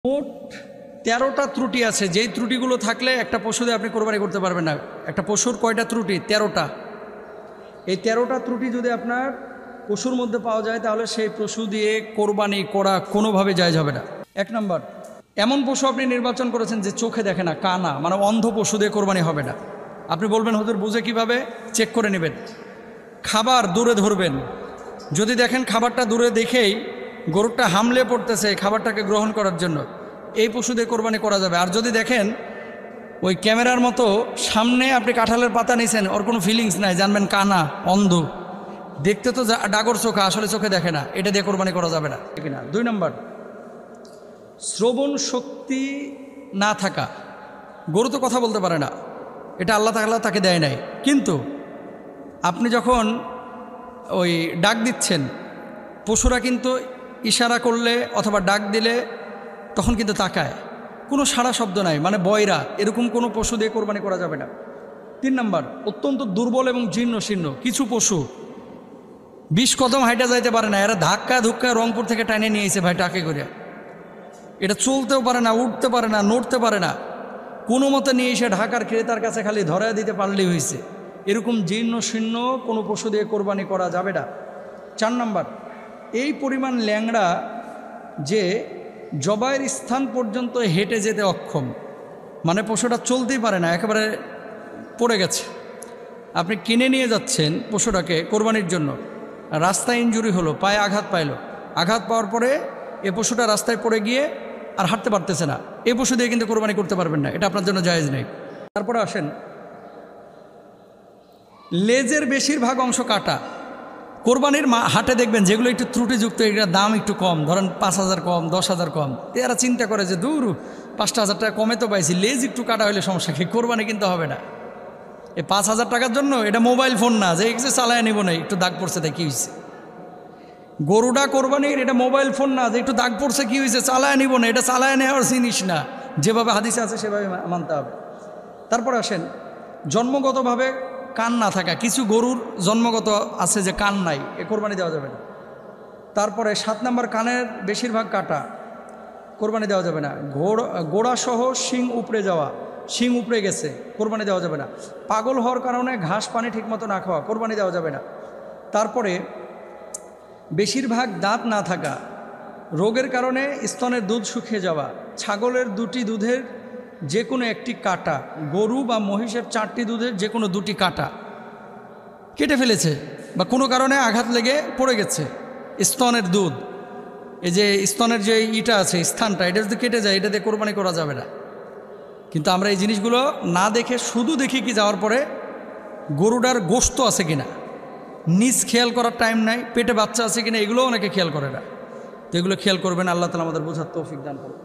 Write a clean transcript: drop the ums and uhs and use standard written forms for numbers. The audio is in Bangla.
মোট ১৩টা ত্রুটি আছে, যেই ত্রুটিগুলো থাকলে একটা পশু দিয়ে আপনি কোরবানি করতে পারবেন না। একটা পশুর কয়টা ত্রুটি? ১৩টা। এই ১৩টা ত্রুটি যদি আপনার পশুর মধ্যে পাওয়া যায় তাহলে সেই পশু দিয়ে কোরবানি করা কোনোভাবে জায়েজ হবে না। ১ নম্বর, এমন পশু আপনি নির্বাচন করেছেন যে চোখে দেখে না, কানা, মানে অন্ধ পশু দিয়ে কোরবানি হবে না। আপনি বলবেন হুজুর বুঝে কিভাবে? চেক করে নেবেন। খাবার দূরে ধরবেন, যদি দেখেন খাবারটা দূরে দেখেই গরুটা হামলে পড়তেছে খাবারটাকে গ্রহণ করার জন্য, এই পশু দিয়ে কোরবানি করা যাবে। আর যদি দেখেন ওই ক্যামেরার মতো সামনে আপনি কাঁঠালের পাতা নিছেন, ওর কোনো ফিলিংস নাই, জানবেন কানা, অন্ধ, দেখতে তো ডাগর চোখা, আসলে চোখে দেখে না, এটা দিয়ে কোরবানি করা যাবে না, ঠিক না? ২ নম্বর, শ্রবণ শক্তি না থাকা। গরু তো কথা বলতে পারে না, এটা আল্লাহ তাআলা তাকে দেয় নাই, কিন্তু আপনি যখন ওই ডাক দিচ্ছেন, পশুরা কিন্তু ইশারা করলে অথবা ডাক দিলে তখন কিন্তু তাকায়, কোনো সাড়া শব্দ নাই, মানে বয়রা, এরকম কোনো পশু দিয়ে কোরবানি করা যাবে না। ৩ নম্বর, অত্যন্ত দুর্বল এবং জীর্ণ শীর্ণ কিছু পশু ২০ কদম হাইটা যাইতে পারে না, এরা ধাক্কা ধুক্কা রংপুর থেকে টাইনে নিয়ে এসে ভাই টাকে করে, এটা চলতেও পারে না, উঠতে পারে না, নড়তে পারে না, কোনো মতে নিয়ে এসে ঢাকার ক্রেতার কাছে খালি ধরা দিতে পারলেই হয়েছে। এরকম জীর্ণ শীর্ণ কোনো পশু দিয়ে কোরবানি করা যাবে না। ৪ নম্বর, এই পরিমাণ ল্যাংড়া যে জবাইয়ের স্থান পর্যন্ত হেঁটে যেতে অক্ষম, মানে পশুটা চলতেই পারে না, একেবারে পড়ে গেছে। আপনি কিনে নিয়ে যাচ্ছেন পশুটাকে কোরবানির জন্য, রাস্তায় ইনজুরি হলো, পায়ে আঘাত পাইলো, আঘাত পাওয়ার পরে এ পশুটা রাস্তায় পড়ে গিয়ে আর হাঁটতে পারতেছে না, এই পশু দিয়ে কিন্তু কোরবানি করতে পারবেন না, এটা আপনার জন্য জায়েজ নেই। তারপরে আসেন, লেজের বেশিরভাগ অংশ কাটা। কোরবানির হাটে দেখবেন যেগুলো একটু ত্রুটিযুক্ত, এগুলোর দাম একটু কম, ধরেন ৫,০০০ কম, ১০,০০০ কম, এরা চিন্তা করে যে দূর ৫,০০০ টাকা কমে তো পাইছি, লেজ একটু কাটা হলে সমস্যা কি, কোরবানি কিন্তু হবে না। এই ৫,০০০ টাকার জন্য এটা মোবাইল ফোন না যে কিছু চালায় নিব না, একটু দাগ পড়ছে তাই কী হয়েছে। গরুটা কোরবানির এটা মোবাইল ফোন না যে একটু দাগ পড়ছে কী হয়েছে, চালায় নিব না, এটা চালায় নেওয়ার জিনিস না, যেভাবে হাদিসে আছে সেভাবে মানতে হবে। তারপর আসেন, জন্মগতভাবে কান না থাকা, কিছু গরুর জন্মগত আছে যে কান নাই, এ কোরবানি দেওয়া যাবে না। তারপরে ৭ নম্বর, কানের বেশিরভাগ কাটা, কোরবানি দেওয়া যাবে না। গোড়াসহ শিং উপড়ে যাওয়া, শিং উপড়ে গেছে, কোরবানি দেওয়া যাবে না। পাগল হওয়ার কারণে ঘাস পানি ঠিকমতো না খাওয়া, কোরবানি দেওয়া যাবে না। তারপরে বেশিরভাগ দাঁত না থাকা, রোগের কারণে স্তনের দুধ শুকিয়ে যাওয়া, ছাগলের 2টি দুধের যে কোনো একটি কাটা, গরু বা মহিষের 4টি দুধের যে কোনো 2টি কাটা কেটে ফেলেছে বা কোনো কারণে আঘাত লেগে পড়ে গেছে, স্তনের দুধ, এই যে স্তনের যে ইটা আছে স্থানটা, এটা যদি কেটে যায়, এটা দিয়ে কোরবানি করা যাবে না। কিন্তু আমরা এই জিনিসগুলো না দেখে শুধু দেখি কি যাওয়ার পরে গরুটার গোশত আছে কিনা, নিজ খেয়াল করার টাইম নাই, পেটে বাচ্চা আছে কিনা, এগুলো অনেকে খেয়াল করে না। তো এগুলো খেয়াল করবেন, আল্লাহ তাআলা আমাদের বোঝার তৌফিক দান করুন।